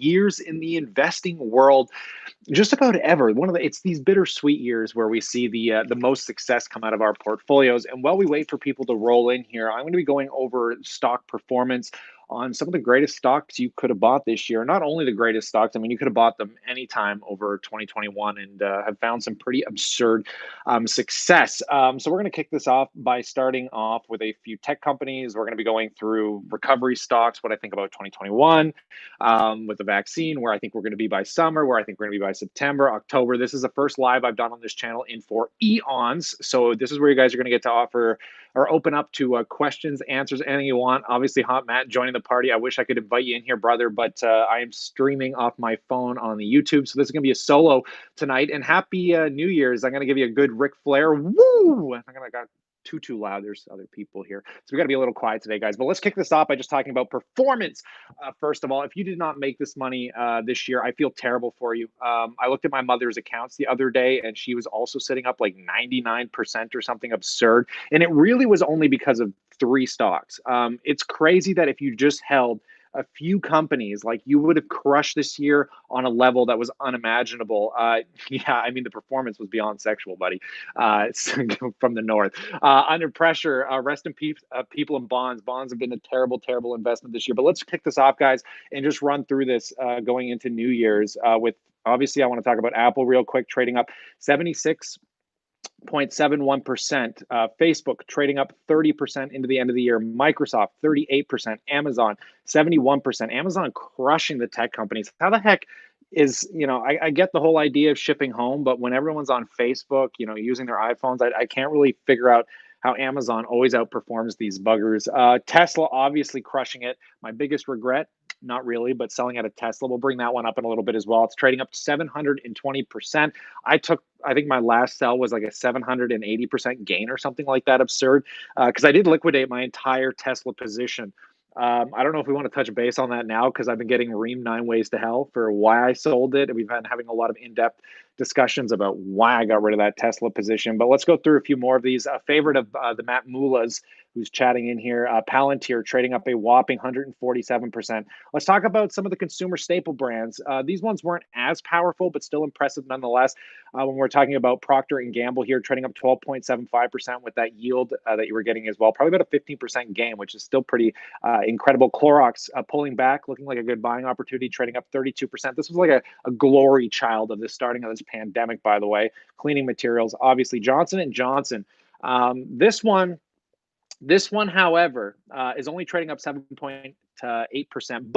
years in the investing world just about ever. It's these bittersweet years where we see the most success come out of our portfolios. And while we wait for people to roll in here, I'm going to be going over stock performance on some of the greatest stocks you could have bought this year. Not only the greatest stocks, I mean, you could have bought them anytime over 2021 and have found some pretty absurd success. So we're going to kick this off by starting off with a few tech companies. We're going to be going through recovery stocks, what I think about 2021 with the vaccine, where I think we're going to be by summer, where I think we're going to be by September, October. This is the first live I've done on this channel in for eons. So this is where you guys are going to get to offer or open up to questions, answers, anything you want. Obviously, Hot Matt joining the party. I wish I could invite you in here, brother, but I am streaming off my phone on the YouTube. So this is going to be a solo tonight. And happy New Year's. I'm going to give you a good Ric Flair. Woo! I'm going to got too loud. There's other people here. So we got to be a little quiet today, guys. But let's kick this off by just talking about performance. First of all, if you did not make this money this year, I feel terrible for you. I looked at my mother's accounts the other day, and she was also sitting up like 99% or something absurd. And it really was only because of 3 stocks. It's crazy that if you just held a few companies, like you would have crushed this year on a level that was unimaginable. Yeah, I mean, the performance was beyond sexual, buddy, from the north. Under pressure, rest in peace, people in bonds. Bonds have been a terrible, terrible investment this year. But let's kick this off, guys, and just run through this going into New Year's with, obviously, I want to talk about Apple real quick, trading up 76.71%. Facebook trading up 30% into the end of the year. Microsoft 38%. Amazon 71%. Amazon crushing the tech companies. How the heck is, I get the whole idea of shipping home, but when everyone's on Facebook, using their iPhones, I can't really figure out how Amazon always outperforms these buggers. Tesla obviously crushing it. My biggest regret, not really, but selling out of Tesla. We'll bring that one up in a little bit as well. It's trading up 720%. I think my last sell was like a 780% gain or something like that, absurd, because I did liquidate my entire Tesla position. I don't know if we want to touch base on that now, because I've been getting reamed 9 ways to hell for why I sold it. And we've been having a lot of in-depth discussions about why I got rid of that Tesla position. But let's go through a few more of these. A favorite of the Matt Mullahs, who's chatting in here, Palantir trading up a whopping 147%. Let's talk about some of the consumer staple brands. These ones weren't as powerful, but still impressive nonetheless. When we're talking about Procter and Gamble here, trading up 12.75% with that yield that you were getting as well. Probably about a 15% gain, which is still pretty incredible. Clorox pulling back, looking like a good buying opportunity, trading up 32%. This was like a glory child of the starting of this pandemic, by the way. Cleaning materials, obviously. Johnson & Johnson. This one, however, is only trading up 7.8%.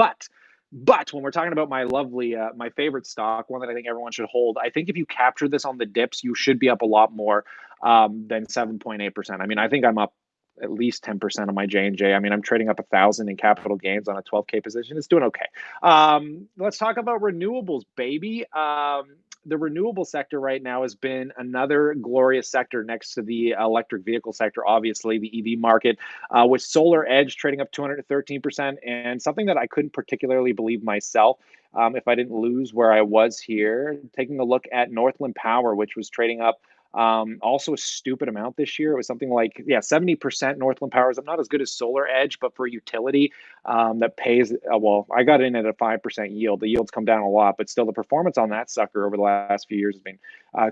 But when we're talking about my lovely, my favorite stock, one that I think everyone should hold, I think if you capture this on the dips, you should be up a lot more than 7.8%. I mean, I think I'm up at least 10% on my J&J. I mean, I'm trading up 1,000 in capital gains on a 12K position. It's doing okay. Let's talk about renewables, baby. The renewable sector right now has been another glorious sector next to the electric vehicle sector, obviously, the EV market, with Solar Edge trading up 213%. And something that I couldn't particularly believe myself, if I didn't lose where I was here, taking a look at Northland Power, which was trading up also a stupid amount this year. It was something like, 70% Northland Power is not as good as Solar Edge, but for utility that pays, well, I got in at a 5% yield. The yields come down a lot, but still the performance on that sucker over the last few years has been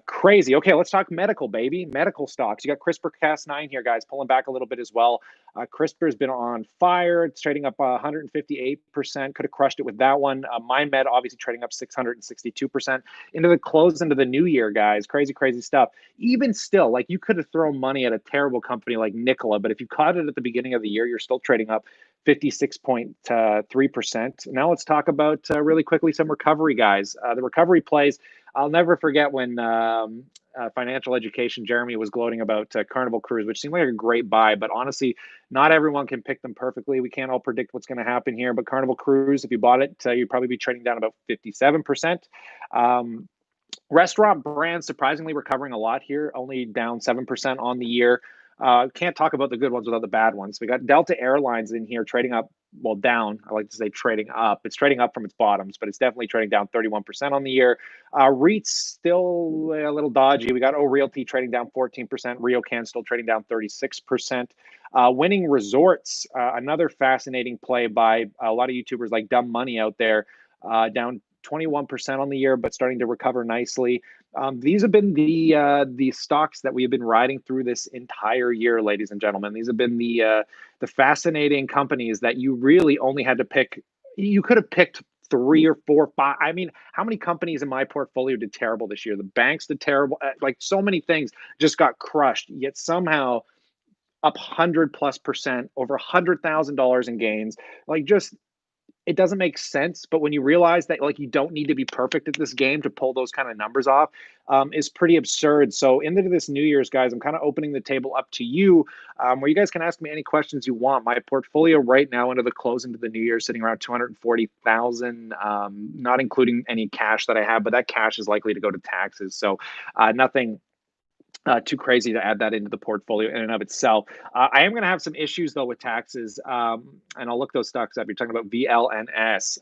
crazy. Okay, let's talk medical, baby. Medical stocks. You got CRISPR-Cas9 here, guys, pulling back a little bit as well. CRISPR has been on fire. It's trading up 158%. Could have crushed it with that one. MindMed obviously trading up 662% into the close into the new year, guys. Crazy, crazy stuff. Even still, like, you could have thrown money at a terrible company like Nikola, but if you caught it at the beginning of the year, you're still trading up 56.3%. Now let's talk about really quickly some recovery, guys. The recovery plays. I'll never forget when financial education Jeremy was gloating about Carnival Cruise, which seemed like a great buy, but honestly, not everyone can pick them perfectly. We can't all predict what's going to happen here, but Carnival Cruise, if you bought it, you'd probably be trading down about 57%. Restaurant brands surprisingly recovering a lot here, only down 7% on the year. Can't talk about the good ones without the bad ones. We got Delta Airlines in here trading up, well, down. I like to say trading up. It's trading up from its bottoms, but it's definitely trading down 31% on the year. REITs still a little dodgy. We got O Realty trading down 14%. RioCan still trading down 36%. Winning Resorts, another fascinating play by a lot of YouTubers like Dumb Money out there. down 21% on the year, but starting to recover nicely. These have been the stocks that we have been riding through this entire year, ladies and gentlemen. These have been the fascinating companies that you really only had to pick. You could have picked three or four, five. I mean, how many companies in my portfolio did terrible this year? The banks did terrible. Like so many things just got crushed. Yet somehow up 100+%, over $100,000 in gains. Like just it doesn't make sense. But when you realize that like you don't need to be perfect at this game to pull those kind of numbers off, is pretty absurd. So into this New Year's, guys, I'm kind of opening the table up to you, where you guys can ask me any questions you want. My portfolio right now into the close into the New Year is sitting around 240,000, not including any cash that I have, but that cash is likely to go to taxes. So nothing too crazy to add that into the portfolio in and of itself. I am going to have some issues though with taxes, and I'll look those stocks up. You're talking about VLNS,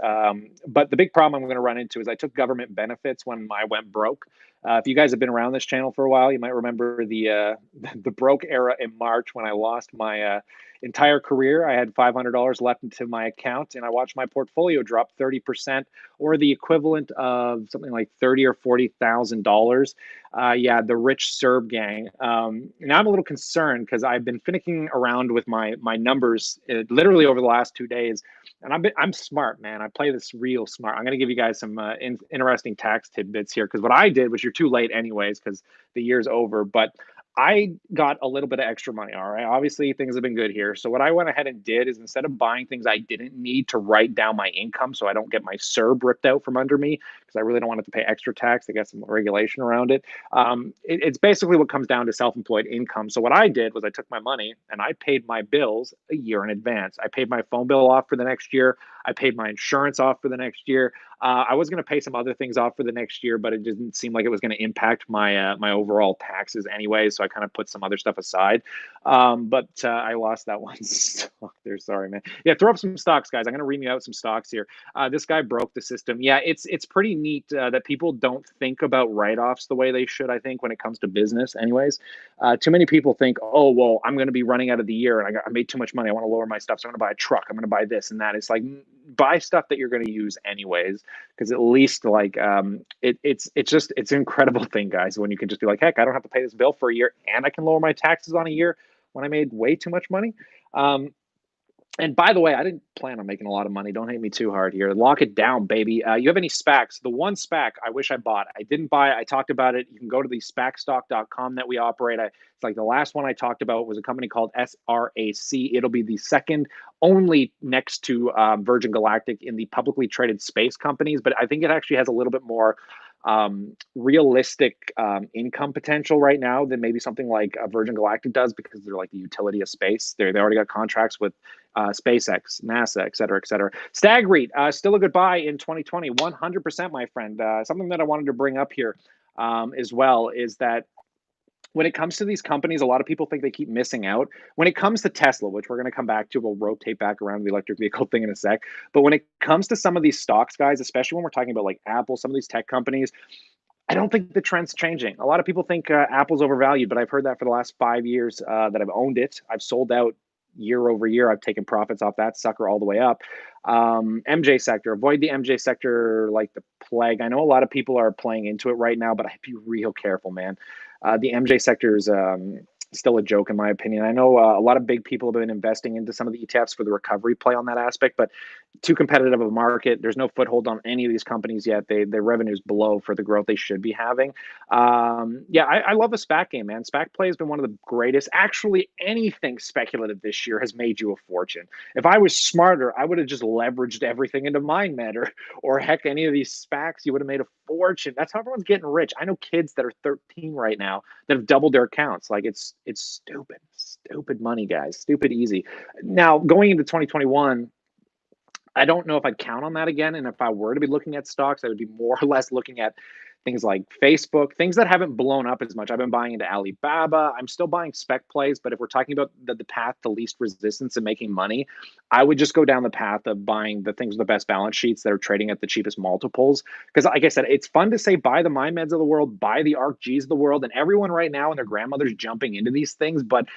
but the big problem I'm going to run into is I took government benefits when I went broke. If you guys have been around this channel for a while, you might remember the the broke era in March when I lost my entire career. I had $500 left into my account, and I watched my portfolio drop 30%, or the equivalent of something like $30,000 or $40,000. Yeah, the rich Serb gang. Now I'm a little concerned because I've been finicking around with my numbers literally over the last 2 days, and I'm smart, man. I play this real smart. I'm going to give you guys some interesting tax tidbits here because what I did was you're too late anyways because the year's over, but I got a little bit of extra money. All right. Obviously, things have been good here. So, what I went ahead and did is instead of buying things I didn't need to write down my income so I don't get my CERB ripped out from under me, because I really don't want it to pay extra tax. I got some regulation around it. It's basically what comes down to self employed income. So, what I did was I took my money and I paid my bills a year in advance. I paid my phone bill off for the next year. I paid my insurance off for the next year. I was going to pay some other things off for the next year, but it didn't seem like it was going to impact my overall taxes anyway. So I kind of put some other stuff aside. But I lost that one stock there. Sorry, man. Yeah, throw up some stocks, guys. I'm going to read you out some stocks here. This guy broke the system. Yeah, it's pretty neat that people don't think about write-offs the way they should, I think, when it comes to business anyways. Too many people think, oh, well, I'm going to be running out of the year and I made too much money. I want to lower my stuff. So I'm going to buy a truck. I'm going to buy this and that. It's like, buy stuff that you're going to use anyways, because at least like it's an incredible thing, guys, when you can just be like, heck, I don't have to pay this bill for a year and I can lower my taxes on a year when I made way too much money. And by the way, I didn't plan on making a lot of money. Don't hate me too hard here. Lock it down, baby. You have any SPACs? The one SPAC I wish I bought. I didn't buy it. I talked about it. You can go to the SPACstock.com that we operate. It's like the last one I talked about was a company called SRAC. It'll be the second only next to Virgin Galactic in the publicly traded space companies, but I think it actually has a little bit more realistic income potential right now than maybe something like Virgin Galactic does, because they're like the utility of space. They already got contracts with SpaceX, NASA, et cetera, et cetera. Stag REIT, still a good buy in 2020, 100%, my friend. Something that I wanted to bring up here as well is that when it comes to these companies, a lot of people think they keep missing out. When it comes to Tesla, which we're going to come back to, we'll rotate back around the electric vehicle thing in a sec. But when it comes to some of these stocks, guys, especially when we're talking about like Apple, some of these tech companies, I don't think the trend's changing. A lot of people think Apple's overvalued, but I've heard that for the last 5 years that I've owned it. I've sold out year over year. I've taken profits off that sucker all the way up. MJ sector, avoid the MJ sector like the plague. I know a lot of people are playing into it right now, but I'd be real careful, man. The MJ sector is still a joke in my opinion. I know a lot of big people have been investing into some of the ETFs for the recovery play on that aspect, but too competitive of a market. There's no foothold on any of these companies yet. Their revenue's below for the growth they should be having. Yeah, I love the SPAC game, man. SPAC play has been one of the greatest. Actually, anything speculative this year has made you a fortune. If I was smarter, I would have just leveraged everything into MindMed or heck, any of these SPACs, you would have made a fortune. That's how everyone's getting rich. I know kids that are 13 right now that have doubled their accounts. Like it's stupid money, guys. Stupid easy. Now, going into 2021, I don't know if I'd count on that again. And if I were to be looking at stocks, I would be more or less looking at things like Facebook, things that haven't blown up as much. I've been buying into Alibaba. I'm still buying spec plays, but if we're talking about the path to least resistance and making money, I would just go down the path of buying the things with the best balance sheets that are trading at the cheapest multiples. Because like I said, it's fun to say buy the MindMeds of the world, buy the ARCGs of the world, and everyone right now and their grandmother's jumping into these things, but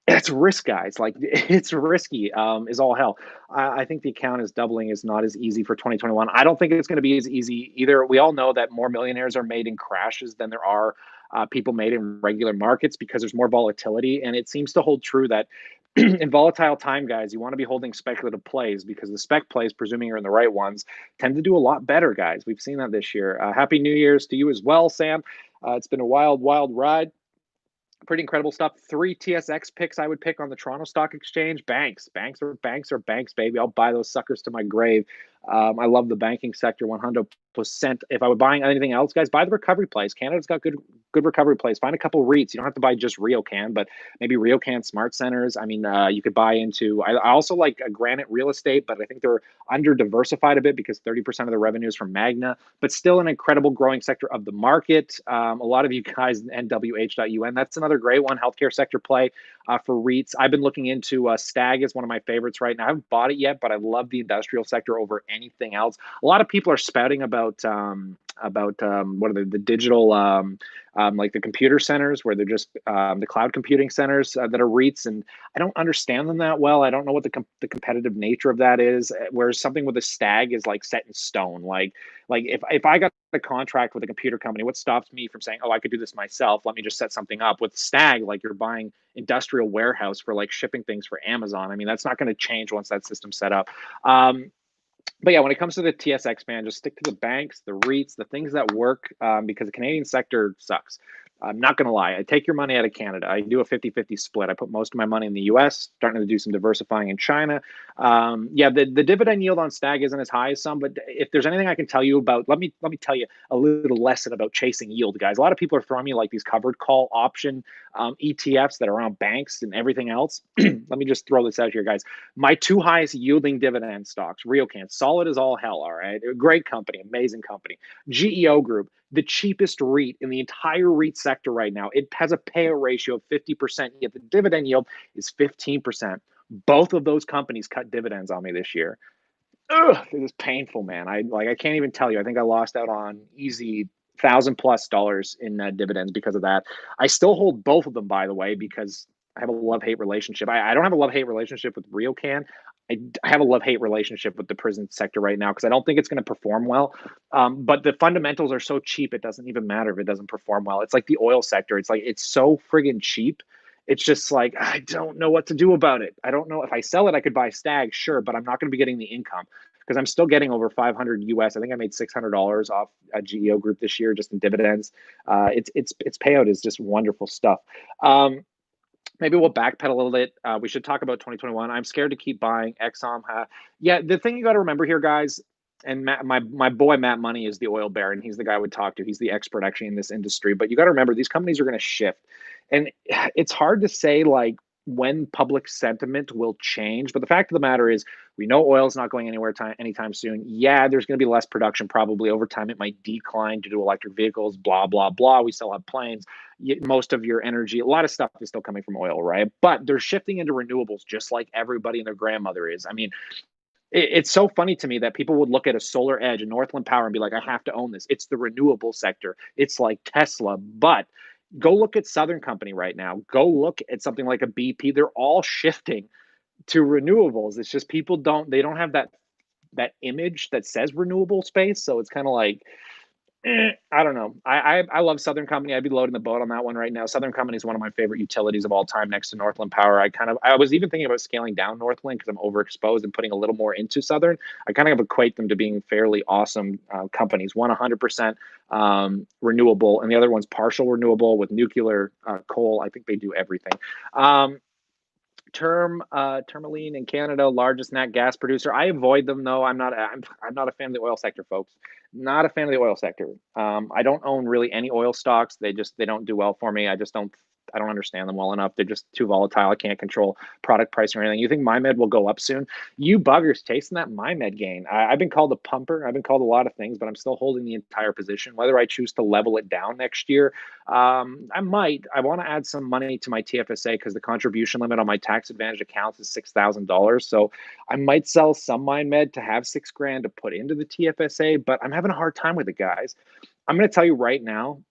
It's risk, guys. Like it's risky, is all hell. I think the account is doubling is not as easy for 2021. I don't think it's going to be as easy either. We all know that more millionaires are made in crashes than there are people made in regular markets because there's more volatility, and it seems to hold true that in volatile time, guys, you want to be holding speculative plays because the spec plays, presuming you're in the right ones, tend to do a lot better, guys. We've seen that this year. Happy New Year's to you as well, Sam. It's been a wild, wild ride. Pretty incredible stuff. 3 TSX picks I would pick on the Toronto Stock Exchange. Banks. Banks, baby. I'll buy those suckers to my grave. I love the banking sector 100%. If I were buying anything else, guys, buy the recovery plays. Canada's got good recovery plays. Find a couple REITs. You don't have to buy just RioCan, but maybe RioCan Smart Centers. I mean, you could buy into. I also like Granite Real Estate, but I think they're under diversified a bit because 30% of the revenue is from Magna, but still an incredible growing sector of the market. A lot of you guys, NWH.UN, that's another great one, healthcare sector play for REITs. I've been looking into Stag is one of my favorites right now. I haven't bought it yet, but I love the industrial sector over anything else. A lot of people are spouting about what are the digital like the computer centers where they're just the cloud computing centers that are REITs, and I don't understand them that well. I don't know what the competitive nature of that is. Whereas something with a Stag is like set in stone. Like if I got a contract with a computer company, what stops me from saying, oh, I could do this myself? Let me just set something up. With Stag, like you're buying industrial warehouse for like shipping things for Amazon. I mean, that's not going to change once that system's set up. But yeah, when it comes to the TSX, man, just stick to the banks, the REITs, the things that work because the Canadian sector sucks. I'm not going to lie. I take your money out of Canada. I do a 50-50 split. I put most of my money in the US, starting to do some diversifying in China. Yeah, the dividend yield on Stag isn't as high as some, but if there's anything I can tell you about, let me tell you a little lesson about chasing yield, guys. A lot of people are throwing me like these covered call option ETFs that are on banks and everything else. Let me just throw this out here, guys. My 2 highest yielding dividend stocks, RioCan, solid as all hell, all right? Great company, amazing company. GEO Group, the cheapest REIT in the entire REIT sector right now. It has a payout ratio of 50%, yet the dividend yield is 15%. Both of those companies cut dividends on me this year. Ugh, it is painful, man. I can't even tell you. I think I lost out on easy $1,000+ in dividends because of that. I still hold both of them, by the way, because I have a love-hate relationship. I don't have a love-hate relationship with RioCan. I have a love-hate relationship with the prison sector right now because I don't think it's going to perform well. But the fundamentals are so cheap, it doesn't even matter if it doesn't perform well. It's like the oil sector. It's like it's so friggin' cheap. It's just like I don't know what to do about it. I don't know if I sell it, I could buy Stag, sure, but I'm not going to be getting the income because I'm still getting over 500 US. I think I made $600 off a GEO Group this year just in dividends. Its payout is just wonderful stuff. Maybe we'll backpedal a little bit. We should talk about 2021. I'm scared to keep buying Exxon. Yeah, the thing you got to remember here, guys, and my boy Matt Money is the oil baron. He's the guy I would talk to. He's the expert actually in this industry. But you got to remember these companies are going to shift, and it's hard to say like when public sentiment will change. But the fact of the matter is, we know oil is not going anywhere anytime soon. Yeah, there's going to be less production probably over time. It might decline due to electric vehicles. Blah blah blah. We still have planes. Most of your energy, a lot of stuff is still coming from oil, right? But they're shifting into renewables just like everybody and their grandmother is. I mean, it's so funny to me that people would look at a Solar Edge and Northland Power and be like, I have to own this. It's the renewable sector. It's like Tesla. But go look at Southern Company right now. Go look at something like a BP. They're all shifting to renewables. It's just people don't have that image that says renewable space. So it's kind of like, I don't know. I love Southern Company. I'd be loading the boat on that one right now. Southern Company is one of my favorite utilities of all time, next to Northland Power. I was even thinking about scaling down Northland because I'm overexposed and putting a little more into Southern. I kind of equate them to being fairly awesome companies. One 100% renewable, and the other one's partial renewable with nuclear coal. I think they do everything. Tourmaline in Canada, largest nat gas producer. I avoid them though. I'm not a fan of the oil sector, folks. Not a fan of the oil sector. I don't own really any oil stocks. They don't do well for me. I don't understand them well enough. They're just too volatile. I can't control product pricing or anything. You think MyMed will go up soon? You buggers chasing that MyMed gain. I've been called a pumper. I've been called a lot of things, but I'm still holding the entire position. Whether I choose to level it down next year, I might. I want to add some money to my TFSA because the contribution limit on my tax advantage accounts is $6,000. So I might sell some MyMed to have $6,000 to put into the TFSA, but I'm having a hard time with it, guys. I'm going to tell you right now.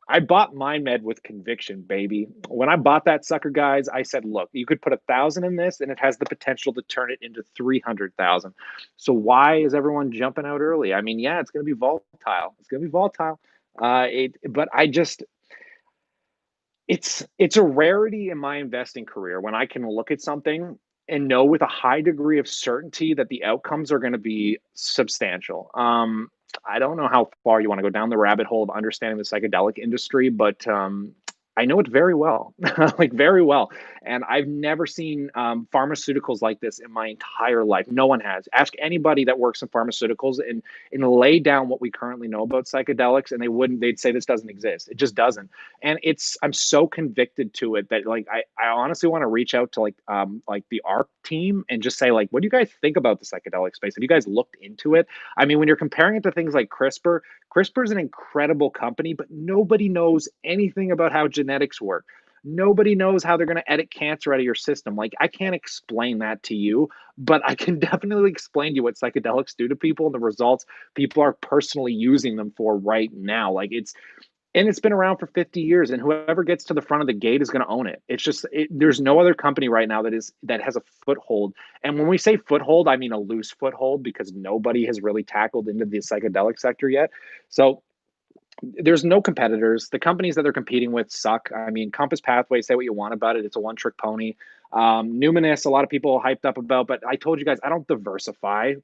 I bought MindMed with conviction, baby. When I bought that sucker, guys, I said, look, you could put 1,000 in this and it has the potential to turn it into 300,000. So why is everyone jumping out early? I mean, yeah, it's going to be volatile. It's going to be volatile. But I just, it's a rarity in my investing career when I can look at something and know with a high degree of certainty that the outcomes are going to be substantial. I don't know how far you want to go down the rabbit hole of understanding the psychedelic industry, but I know it very well, like very well. And I've never seen pharmaceuticals like this in my entire life. No one has. Ask anybody that works in pharmaceuticals and lay down what we currently know about psychedelics, and they'd say this doesn't exist. It just doesn't. And I'm so convicted to it that like I honestly want to reach out to like the ARC team and just say like, what do you guys think about the psychedelic space? Have you guys looked into it? I mean, when you're comparing it to things like CRISPR is an incredible company, but nobody knows anything about how genetics work. Nobody knows how they're going to edit cancer out of your system. Like, I can't explain that to you, but I can definitely explain to you what psychedelics do to people and the results people are personally using them for right now. It's been around for 50 years, and whoever gets to the front of the gate is going to own it. There's no other company right now that has a foothold. And when we say foothold, I mean a loose foothold because nobody has really tackled into the psychedelic sector yet. So there's no competitors. The companies that they're competing with suck. I mean, Compass Pathway, say what you want about it. It's a one trick pony. Numinous, a lot of people hyped up about, but I told you guys, I don't diversify.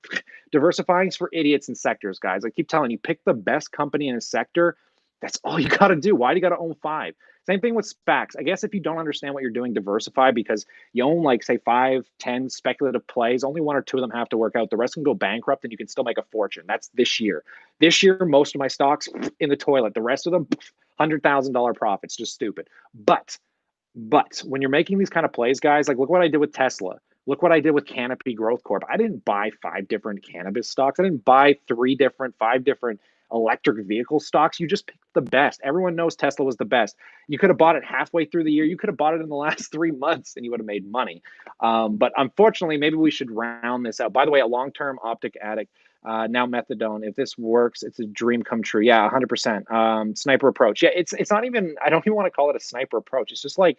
Diversifying is for idiots and sectors, guys. I keep telling you, pick the best company in a sector. That's all you got to do. Why do you got to own five? Same thing with SPACs. I guess if you don't understand what you're doing, diversify because you own like say 5, 10 speculative plays. Only one or two of them have to work out. The rest can go bankrupt and you can still make a fortune. That's this year. This year, most of my stocks in the toilet. The rest of them, $100,000 profits. Just stupid. But when you're making these kind of plays, guys, like look what I did with Tesla. Look what I did with Canopy Growth Corp. I didn't buy 5 different cannabis stocks. I didn't buy 5 different electric vehicle stocks. You just picked the best. Everyone knows Tesla was the best. You could have bought it halfway through the year. You could have bought it in the last 3 months and you would have made money. But unfortunately, maybe we should round this out. By the way, a long-term optic addict, now methadone. If this works, it's a dream come true. Yeah, 100%. Sniper approach. Yeah, it's not even, I don't even want to call it a sniper approach. It's just like,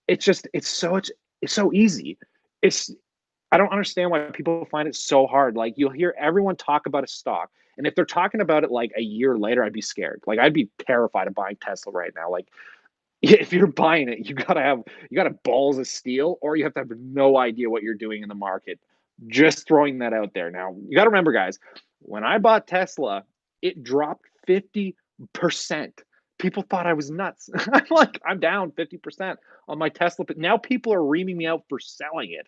it's so easy. It's I don't understand why people find it so hard. Like you'll hear everyone talk about a stock, and if they're talking about it like a year later, I'd be scared. Like I'd be terrified of buying Tesla right now. Like if you're buying it, you gotta balls of steel, or you have to have no idea what you're doing in the market. Just throwing that out there. Now you gotta remember, guys, when I bought Tesla, it dropped 50%. People thought I was nuts. I'm like, I'm down 50% on my Tesla, but now people are reaming me out for selling it.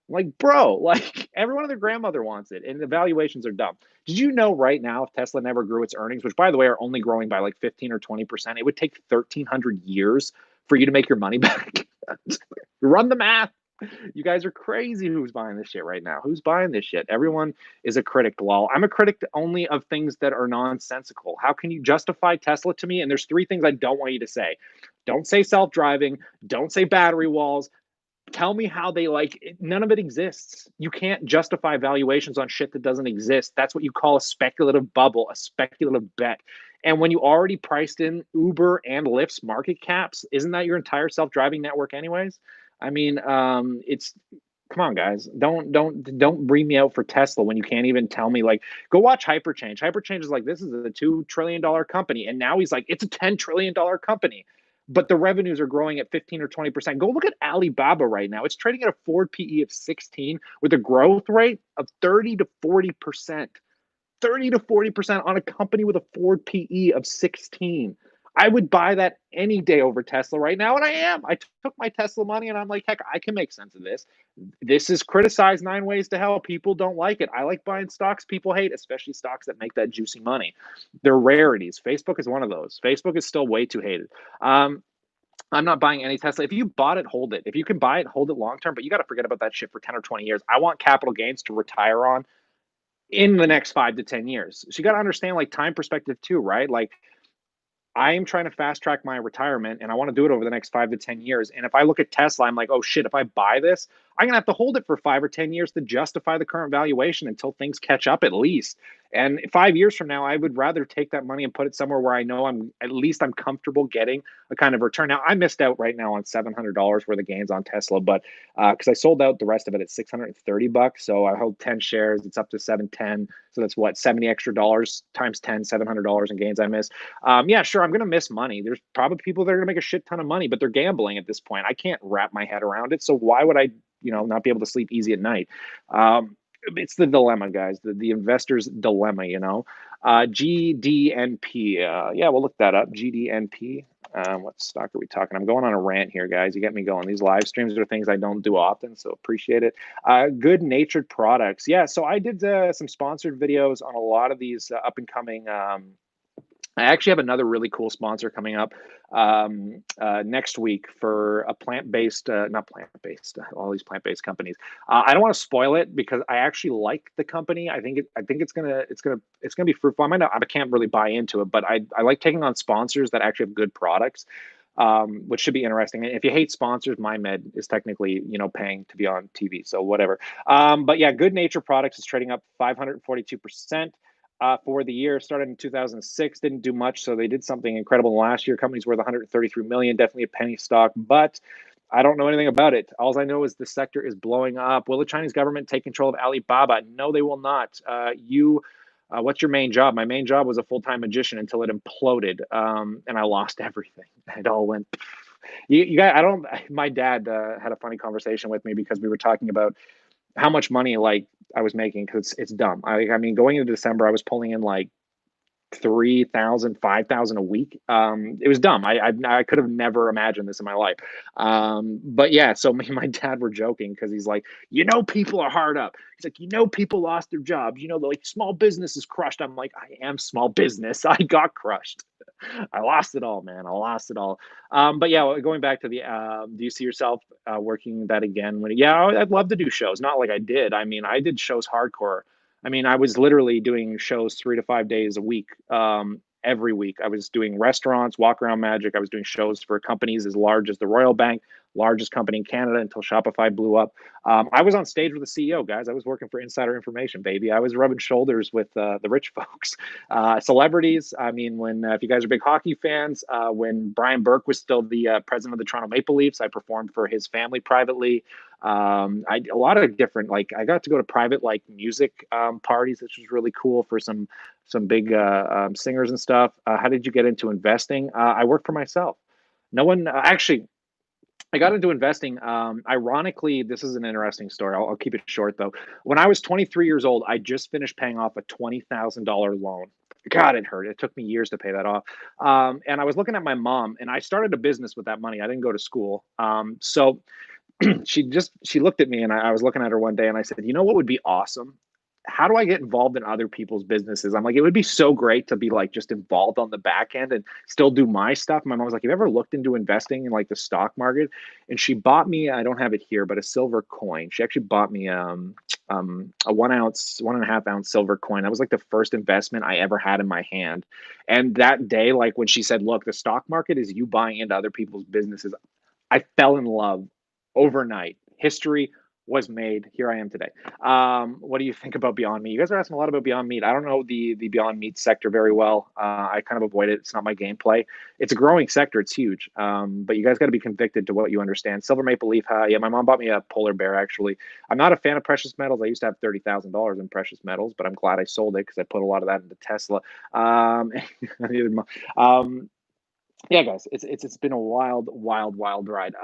Like, bro, like everyone and their grandmother wants it, and the valuations are dumb. Did you know right now, if Tesla never grew its earnings, which by the way are only growing by like 15 or 20%, it would take 1,300 years for you to make your money back? Run the math. You guys are crazy. Who's buying this shit right now? Who's buying this shit? Everyone is a critic, lol. I'm a critic only of things that are nonsensical. How can you justify Tesla to me? And there's 3 things I don't want you to say. Don't say self-driving. Don't say battery walls. Tell me how they none of it exists. You can't justify valuations on shit that doesn't exist. That's what you call a speculative bubble, a speculative bet. And when you already priced in Uber and Lyft's market caps, isn't that your entire self-driving network anyways? I mean, it's come on, guys. Don't bring me out for Tesla when you can't even tell me like go watch Hyperchange. Hyperchange is like this is a $2 trillion company, and now he's like it's a $10 trillion company, but the revenues are growing at 15 or 20%. Go look at Alibaba right now. It's trading at a forward PE of 16 with a growth rate of 30 to 40%. 30 to 40% on a company with a forward PE of 16. I would buy that any day over Tesla right now, and I am. I took my Tesla money and I'm like, heck, I can make sense of this. This is criticized 9 ways to hell. People don't like it. I like buying stocks people hate, especially stocks that make that juicy money. They're rarities. Facebook is one of those. Facebook is still way too hated. I'm not buying any Tesla. If you bought it, hold it. If you can buy it, hold it long term, but you got to forget about that shit for 10 or 20 years. I want capital gains to retire on in the next 5 to 10 years. So you got to understand like time perspective too, right? Like I am trying to fast track my retirement and I want to do it over the next 5 to 10 years. And if I look at Tesla, I'm like, oh shit, if I buy this, I'm going to have to hold it for 5 or 10 years to justify the current valuation until things catch up at least. And 5 years from now, I would rather take that money and put it somewhere where I know I'm comfortable getting a kind of return. Now I missed out right now on $700 worth of gains on Tesla, but because I sold out the rest of it at 630 bucks, so I hold 10 shares. It's up to 710, so that's what, 70 extra dollars times 10, $700 in gains I missed. Yeah, sure, I'm gonna miss money. There's probably people that are gonna make a shit ton of money, but they're gambling at this point. I can't wrap my head around it. So why would I, not be able to sleep easy at night? It's the dilemma, guys. The investor's dilemma. GDNP. Yeah, we'll look that up. GDNP. What stock are we talking? I'm going on a rant here, guys. You get me going. These live streams are things I don't do often, so appreciate it. Good natured products. Yeah, so I did some sponsored videos on a lot of these up and coming. I actually have another really cool sponsor coming up next week for a plant-based, not plant-based, all these plant-based companies. I don't want to spoil it because I actually like the company. I think it's gonna be fruitful. I can't really buy into it, but I like taking on sponsors that actually have good products, which should be interesting. And if you hate sponsors, MyMed is technically paying to be on TV, so whatever. But yeah, Good Nature Products is trading up 542%. For the year. Started in 2006, didn't do much, so they did something incredible last year. Company's worth 133 million, definitely a penny stock, but I don't know anything about it. All I know is the sector is blowing up. Will the Chinese government take control of Alibaba? No, they will not. What's your main job? My main job was a full-time magician until it imploded, and I lost everything. It all went. You guys, I don't. My dad had a funny conversation with me because we were talking about how much money like I was making because it's dumb. I mean, going into December, I was pulling in like 3,000, 5,000 a week. It was dumb. I could have never imagined this in my life. But yeah, so me and my dad were joking because he's like, people are hard up. He's like, people lost their jobs. Like small business is crushed. I'm like, I am small business. I got crushed. I lost it all, man. I lost it all. But yeah, going back to the, do you see yourself working that again? Yeah, I'd love to do shows. Not like I did. I mean, I did shows hardcore. I mean, I was literally doing shows 3 to 5 days a week. Every week, I was doing restaurants, walk around magic. I was doing shows for companies as large as the Royal Bank, largest company in Canada until Shopify blew up. I was on stage with the CEO, guys. I was working for Insider Information, baby. I was rubbing shoulders with the rich folks, celebrities. I mean, when if you guys are big hockey fans, when Brian Burke was still the president of the Toronto Maple Leafs, I performed for his family privately. A lot of different, like I got to go to private like music parties, which was really cool for some big singers and stuff. How did you get into investing? I work for myself. No one actually. I got into investing. Ironically, this is an interesting story. I'll keep it short though. When I was 23 years old, I just finished paying off a $20,000 loan. God, it hurt. It took me years to pay that off. And I was looking at my mom, and I started a business with that money. I didn't go to school, so she looked at me, and I was looking at her one day, and I said, what would be awesome? How do I get involved in other people's businesses? I'm like, it would be so great to be like just involved on the back end and still do my stuff. My mom was like, have you ever looked into investing in like the stock market? And she bought me, I don't have it here, but a silver coin. She actually bought me a 1 ounce, 1.5 ounce silver coin. That was like the first investment I ever had in my hand. And that day, like when she said, look, the stock market is you buying into other people's businesses, I fell in love overnight. History was made. Here I am today. What do you think about Beyond Meat? You guys are asking a lot about Beyond Meat. I don't know the Beyond Meat sector very well. I kind of avoid it. It's not my gameplay. It's a growing sector. It's huge. But you guys got to be convicted to what you understand. Silver Maple Leaf. Yeah, my mom bought me a polar bear. Actually, I'm not a fan of precious metals. I used to have $30,000 in precious metals, but I'm glad I sold it because I put a lot of that into Tesla. Um, yeah, guys, it's been a wild ride.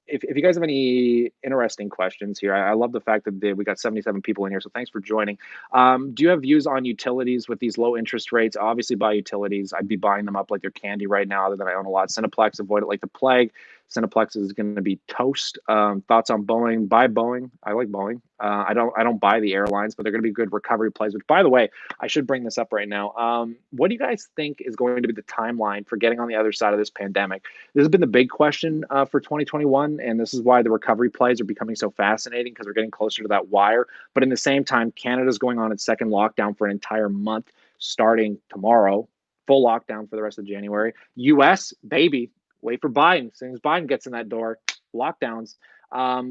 If you guys have any interesting questions here, I love the fact that we got 77 people in here, so thanks for joining. Do you have views on utilities with these low interest rates? Obviously, buy utilities. I'd be buying them up like they're candy right now. Other than I own a lot. Cineplex, avoid it like the plague. Cineplex is going to be toast. Thoughts on Boeing? Buy Boeing. I like Boeing. I don't buy the airlines, but they're going to be good recovery plays. Which, by the way, I should bring this up right now. What do you guys think is going to be the timeline for getting on the other side of this pandemic? This has been the big question for 2021, and this is why the recovery plays are becoming so fascinating because we're getting closer to that wire. But in the same time, Canada's going on its second lockdown for an entire month, starting tomorrow. Full lockdown for the rest of January. U.S. baby, wait for Biden. As soon as Biden gets in that door, lockdowns.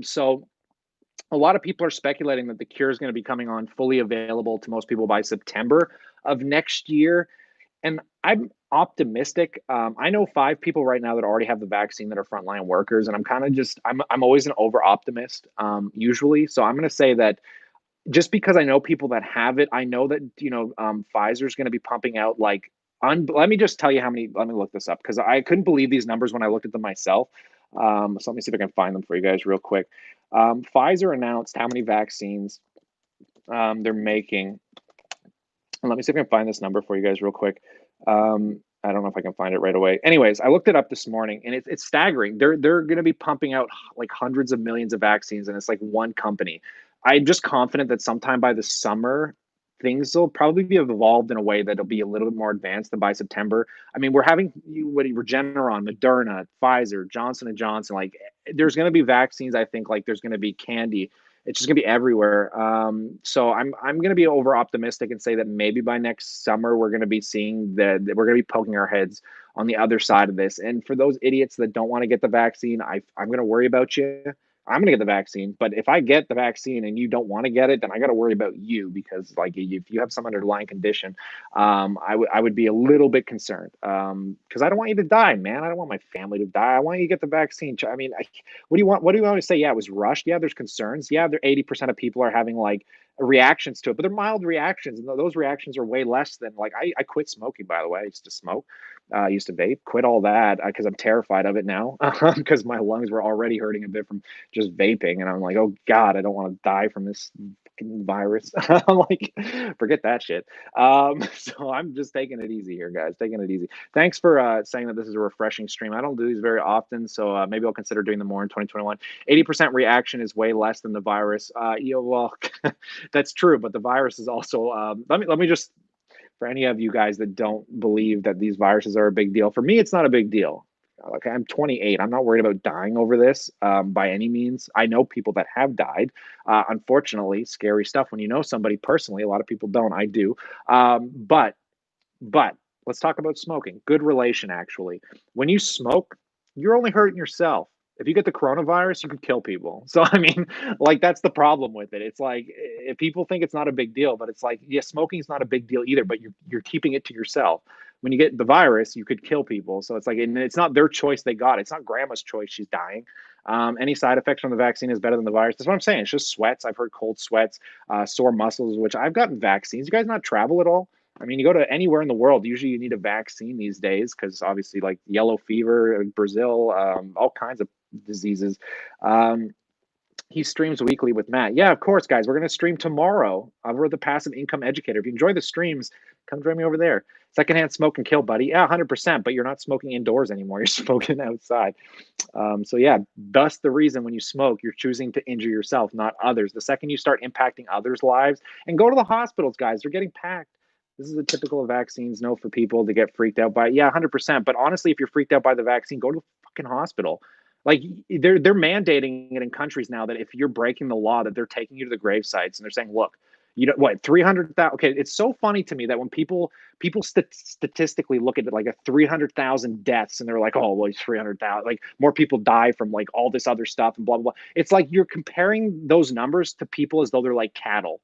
So A lot of people are speculating that the cure is going to be coming on fully available to most people by September of next year. And I'm optimistic. I know 5 people right now that already have the vaccine that are frontline workers, and I'm kind of just I'm always an over optimist usually. So I'm going to say that just because I know people that have it, I know that Pfizer's going to be pumping out like. Let me just tell you how many. Let me look this up because I couldn't believe these numbers when I looked at them myself. So let me see if I can find them for you guys real quick. Pfizer announced how many vaccines they're making. And let me see if I can find this number for you guys real quick. I don't know if I can find it right away. Anyways, I looked it up this morning, and it's staggering. They're going to be pumping out like hundreds of millions of vaccines, and it's like one company. I'm just confident that sometime by the summer, things will probably be evolved in a way that'll be a little bit more advanced than by September. I mean, we're having Regeneron, Moderna, Pfizer, Johnson and Johnson. Like, there's going to be vaccines. I think like there's going to be candy. It's just gonna be everywhere. So I'm gonna be over optimistic and say that maybe by next summer we're gonna be seeing that we're gonna be poking our heads on the other side of this. And for those idiots that don't want to get the vaccine, I'm gonna worry about you. I'm gonna get the vaccine, but if I get the vaccine and you don't want to get it, then I got to worry about you because like if you have some underlying condition, I would be a little bit concerned because I don't want you to die, man. I don't want my family to die. I want you to get the vaccine. I mean, what do you want? What do you want to say? Yeah, it was rushed. Yeah, there's concerns. Yeah, there 80% of people are having like reactions to it, but they're mild reactions, and those reactions are way less than like I quit smoking. By the way, I used to smoke, I used to vape, quit all that because I'm terrified of it now because my lungs were already hurting a bit from just vaping, and I'm like, oh God, I don't want to die from this virus. I'm like, forget that shit. So I'm just taking it easy here, guys. Taking it easy. Thanks for saying that this is a refreshing stream. I don't do these very often, so maybe I'll consider doing them more in 2021. 80% reaction is way less than the virus. Well, that's true, but the virus is also. Let me just for any of you guys that don't believe that these viruses are a big deal. For me, it's not a big deal. Okay, I'm 28. I'm not worried about dying over this by any means. I know people that have died. Unfortunately, scary stuff when you know somebody personally. A lot of people don't. I do. But let's talk about smoking. Good relation, actually. When you smoke, you're only hurting yourself. If you get the coronavirus, you could kill people. So I mean, like that's the problem with it. It's like if people think it's not a big deal, but it's like, yeah, smoking is not a big deal either, but you're keeping it to yourself. When you get the virus, you could kill people. So it's like, and it's not their choice they got. It's not grandma's choice. She's dying. Any side effects from the vaccine is better than the virus. That's what I'm saying. It's just sweats. I've heard cold sweats, sore muscles, which I've gotten vaccines. You guys not travel at all? I mean, you go to anywhere in the world, usually you need a vaccine these days because obviously, like yellow fever, Brazil, all kinds of diseases. Um, he streams weekly with Matt. Yeah, of course, guys. We're going to stream tomorrow. We're the Passive Income Educator. If you enjoy the streams, come join me over there. Secondhand Smoke and Kill, buddy. Yeah, 100%. But you're not smoking indoors anymore. You're smoking outside. So yeah, thus the reason when you smoke, you're choosing to injure yourself, not others. The second you start impacting others' lives, and go to the hospitals, guys. They're getting packed. This is a typical of vaccines, no, for people to get freaked out by. Yeah, 100%. But honestly, if you're freaked out by the vaccine, go to the fucking hospital. Like they're mandating it in countries now that if you're breaking the law, that they're taking you to the grave sites and they're saying, look, you know what, 300,000. Okay, it's so funny to me that when people statistically look at it like a 300,000 deaths and they're like, oh, well, it's 300,000. Like more people die from like all this other stuff and blah blah blah. It's like you're comparing those numbers to people as though they're like cattle.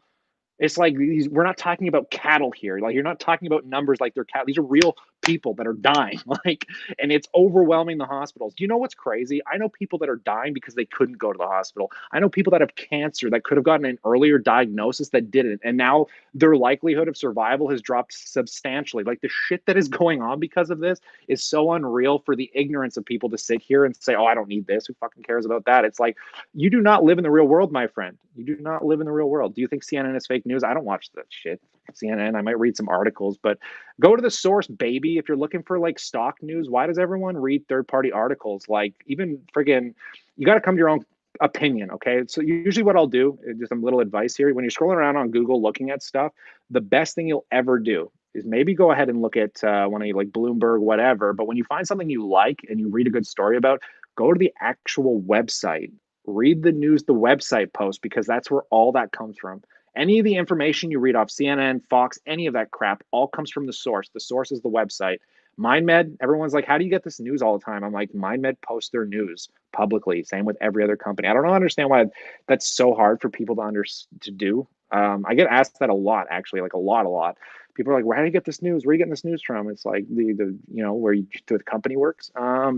It's like we're not talking about cattle here. Like you're not talking about numbers like they're cattle. These are real people that are dying. Like, and it's overwhelming the hospitals. Do you know what's crazy? I know people that are dying because they couldn't go to the hospital. I know people that have cancer that could have gotten an earlier diagnosis that didn't, and now their likelihood of survival has dropped substantially. Like the shit that is going on because of this is so unreal for the ignorance of people to sit here and say, "Oh, I don't need this. Who fucking cares about that?" It's like you do not live in the real world, my friend. You do not live in the real world. Do you think CNN is fake news? I don't watch that shit. CNN, I might read some articles, but go to the source, baby. If you're looking for like stock news, why does everyone read third-party articles? Like even friggin', you got to come to your own opinion, okay? So usually what I'll do, just some little advice here, when you're scrolling around on Google looking at stuff, the best thing you'll ever do is maybe go ahead and look at one of like Bloomberg, whatever. But when you find something you like and you read a good story about, go to the actual website. Read the news, the website post, because that's where all that comes from. Any of the information you read off CNN, Fox, any of that crap all comes from the source. The source is the website. MindMed, everyone's like, how do you get this news all the time? I'm like, MindMed posts their news publicly. Same with every other company. I don't understand why that's so hard for people to do. I get asked that a lot, actually, like a lot. People are like, where do you get this news? Where are you getting this news from? It's like where the company works.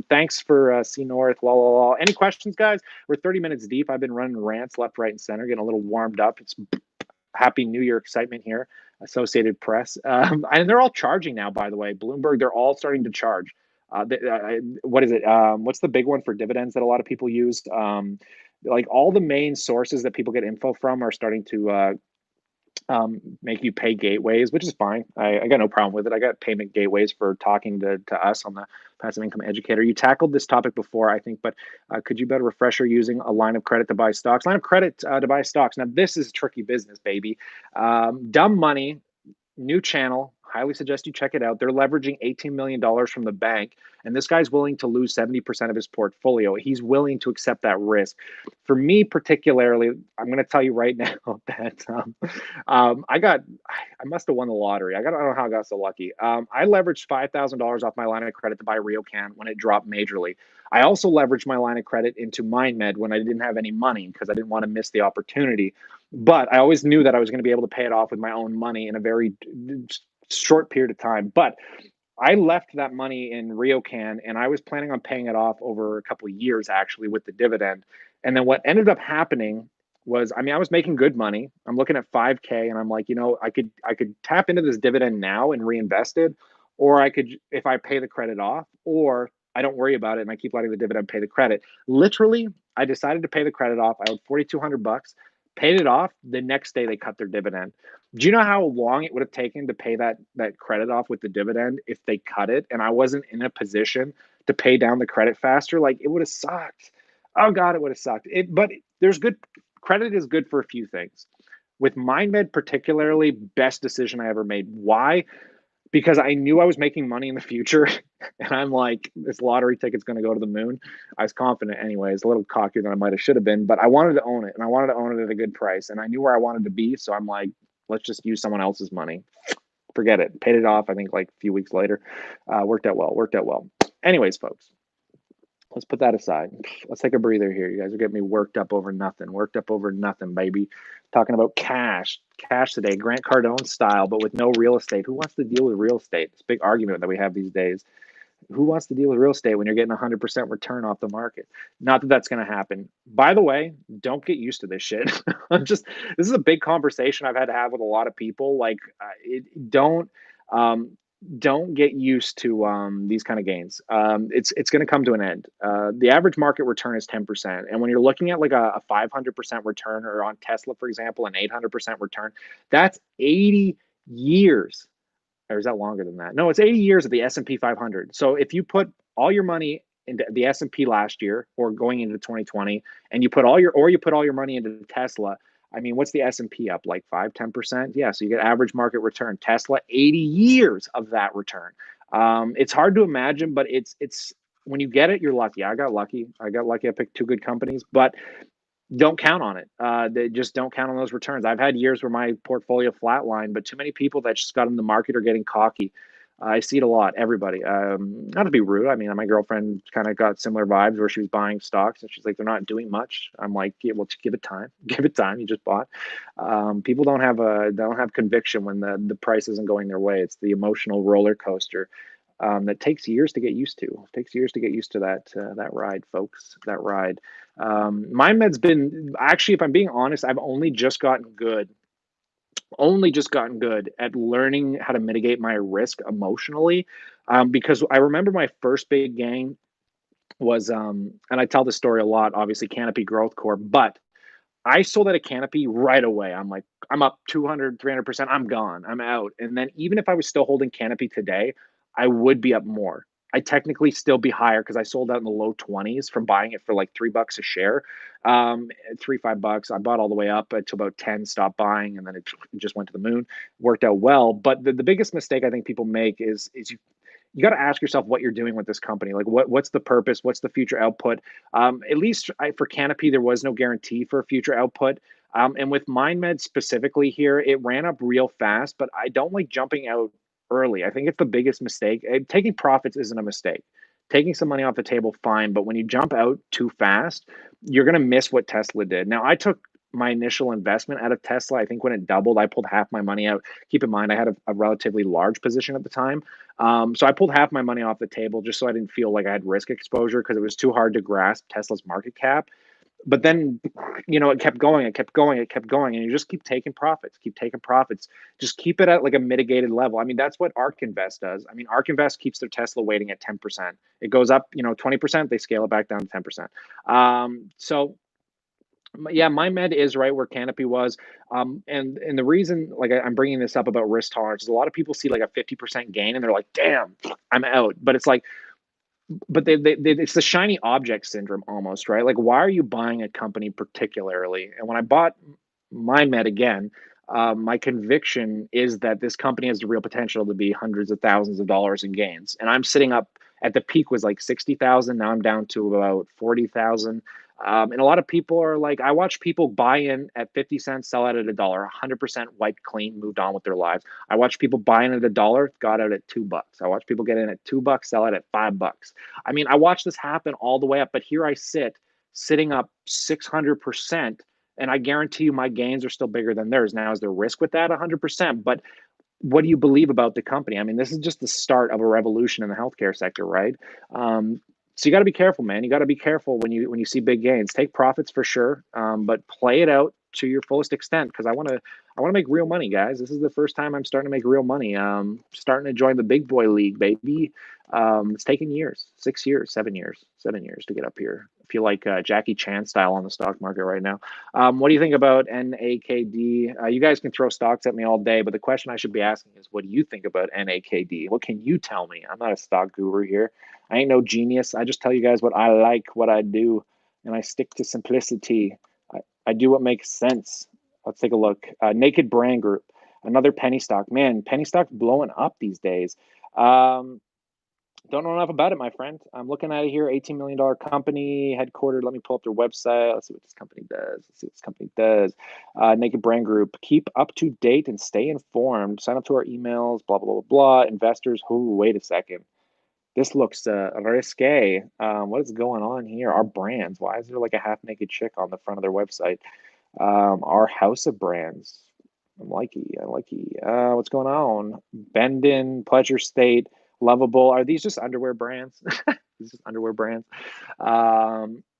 Thanks for C North, la la la. Any questions, guys? We're 30 minutes deep. I've been running rants left, right, and center, getting a little warmed up. It's Happy New Year excitement here. Associated Press, and they're all charging now. By the way, Bloomberg, they're all starting to charge. What is it? What's the big one for dividends that a lot of people use? Like all the main sources that people get info from are starting to make you pay gateways, which is fine. I got no problem with it. I got payment gateways for talking to us on the Passive Income Educator. You tackled this topic before, I think, but could you better refresher using a line of credit to buy stocks? Line of credit to buy stocks. Now, this is tricky business, baby. Dumb money, new channel. Highly suggest you check it out. They're leveraging $18 million from the bank, and this guy's willing to lose 70% of his portfolio. He's willing to accept that risk. For me, particularly, I'm going to tell you right now that I must have won the lottery. I don't know how I got so lucky. I leveraged $5,000 off my line of credit to buy RioCan when it dropped majorly. I also leveraged my line of credit into MindMed when I didn't have any money because I didn't want to miss the opportunity. But I always knew that I was going to be able to pay it off with my own money in a very short period of time. But I left that money in RioCan and I was planning on paying it off over a couple of years actually with the dividend. And then what ended up happening was, I was making good money. I'm looking at 5K and I'm like, I could tap into this dividend now and reinvest it, or I could, if I pay the credit off, or I don't worry about it and I keep letting the dividend pay the credit. Literally, I decided to pay the credit off. I owed 4,200 bucks, paid it off. The next day they cut their dividend. Do you know how long it would have taken to pay that credit off with the dividend if they cut it and I wasn't in a position to pay down the credit faster? Like, it would have sucked. Oh God, it would have sucked. But there's good credit is good for a few things. With MindMed particularly, best decision I ever made. Why? Because I knew I was making money in the future, and I'm like, this lottery ticket's going to go to the moon. I was confident, anyways, a little cockier than I might have should have been, but I wanted to own it, and I wanted to own it at a good price, and I knew where I wanted to be, so I'm like, let's just use someone else's money. Forget it. Paid it off. I think like a few weeks later. Worked out well. Worked out well. Anyways, folks, let's put that aside. Let's take a breather here. You guys are getting me worked up over nothing. Worked up over nothing, baby. Talking about cash today, Grant Cardone style, but with no real estate. Who wants to deal with real estate? It's a big argument that we have these days. Who wants to deal with real estate when you're getting 100% return off the market? Not that that's going to happen. By the way, don't get used to this shit. This is a big conversation I've had to have with a lot of people. Like, don't get used to these kind of gains. It's going to come to an end. The average market return is 10%, and when you're looking at like a 500% return, or on Tesla, for example, an 800% return, that's 80 years. Or is that longer than that? No, it's 80 years of the S&P 500. So if you put all your money into the S&P last year or going into 2020, and you put all your money into Tesla, what's the S&P up, like 5-10%? Yeah, so you get average market return. Tesla, 80 years of that return. It's hard to imagine, but it's when you get it, you're lucky. I got lucky. I picked two good companies, but don't count on it. They just don't count on those returns. I've had years where my portfolio flatlined, but too many people that just got in the market are getting cocky. I see it a lot. Everybody. Not to be rude. My girlfriend kind of got similar vibes where she was buying stocks and she's like, they're not doing much. I'm like, yeah, well, just give it time. Give it time. You just bought. People don't have conviction when the price isn't going their way. It's the emotional roller coaster. That takes years to get used to. It takes years to get used to that ride, folks. That ride. MindMed's been, actually, if I'm being honest, I've only just gotten good at learning how to mitigate my risk emotionally. Because I remember my first big gain was, and I tell this story a lot, obviously, Canopy Growth Corp, but I sold at a Canopy right away. I'm like, I'm up 200, 300%. I'm gone. I'm out. And then even if I was still holding Canopy today, I would be up more. I technically still be higher because I sold out in the low 20s from buying it for like $3 a share, $5. I bought all the way up to about 10, stopped buying, and then it just went to the moon. Worked out well. But the biggest mistake I think people make is you got to ask yourself what you're doing with this company. Like, what's the purpose? What's the future output? At least for Canopy, there was no guarantee for a future output. And with MindMed specifically here, it ran up real fast, but I don't like jumping out early. I think it's the biggest mistake. Taking profits isn't a mistake. Taking some money off the table, fine, but when you jump out too fast, you're gonna miss what Tesla did. Now, I took my initial investment out of Tesla. I think when it doubled, I pulled half my money out. Keep in mind, I had a relatively large position at the time. So I pulled half my money off the table just so I didn't feel like I had risk exposure because it was too hard to grasp Tesla's market cap. But then, it kept going, it kept going, it kept going, and you just keep taking profits, just keep it at like a mitigated level. I mean, that's what ARK Invest does. I mean, ARK Invest keeps their Tesla weighting at 10%. It goes up, 20%, they scale it back down to 10%. So yeah, my med is right where Canopy was. And the reason, like, I'm bringing this up about risk tolerance is a lot of people see like a 50% gain and they're like, damn, I'm out. But it's like, but it's the shiny object syndrome almost, right? Like, why are you buying a company particularly? And when I bought MindMed again, my conviction is that this company has the real potential to be hundreds of thousands of dollars in gains. And I'm sitting up at the peak was like 60,000. Now I'm down to about 40,000. And a lot of people are like, I watch people buy in at 50 cents, sell out at a dollar, 100% wiped clean, moved on with their lives. I watch people buy in at a dollar, got out at $2. I watch people get in at $2, sell out at $5. I mean, I watch this happen all the way up, but here I sit, sitting up 600%, and I guarantee you my gains are still bigger than theirs. Now, is there risk with that? 100%. But what do you believe about the company? I mean, this is just the start of a revolution in the healthcare sector, right? So you got to be careful, man. You got to be careful when you see big gains. Take profits for sure, but play it out to your fullest extent because I want to make real money, guys. This is the first time I'm starting to make real money. Starting to join the big boy league, baby. It's taken years, 6 years, 7 years to get up here. I feel like Jackie Chan style on the stock market right now. What do you think about NAKD? You guys can throw stocks at me all day, but the question I should be asking is, what do you think about NAKD? What can you tell me? I'm not a stock guru here. I ain't no genius. I just tell you guys what I like, what I do, and I stick to simplicity. I do what makes sense. Let's take a look. Naked Brand Group, another penny stock. Man, penny stock's blowing up these days. Don't know enough about it, my friend. I'm looking at it here. $18 million company, headquartered. Let me pull up their website. Let's see what this company does. Naked Brand Group. Keep up to date and stay informed. Sign up to our emails. Blah blah blah blah. Investors. Who? Wait a second. This looks risque. What is going on here? Our brands. Why is there like a half naked chick on the front of their website? Our house of brands. I like it. What's going on? Bendon, Pleasure State, Lovable. Are these just underwear brands? These just underwear brands.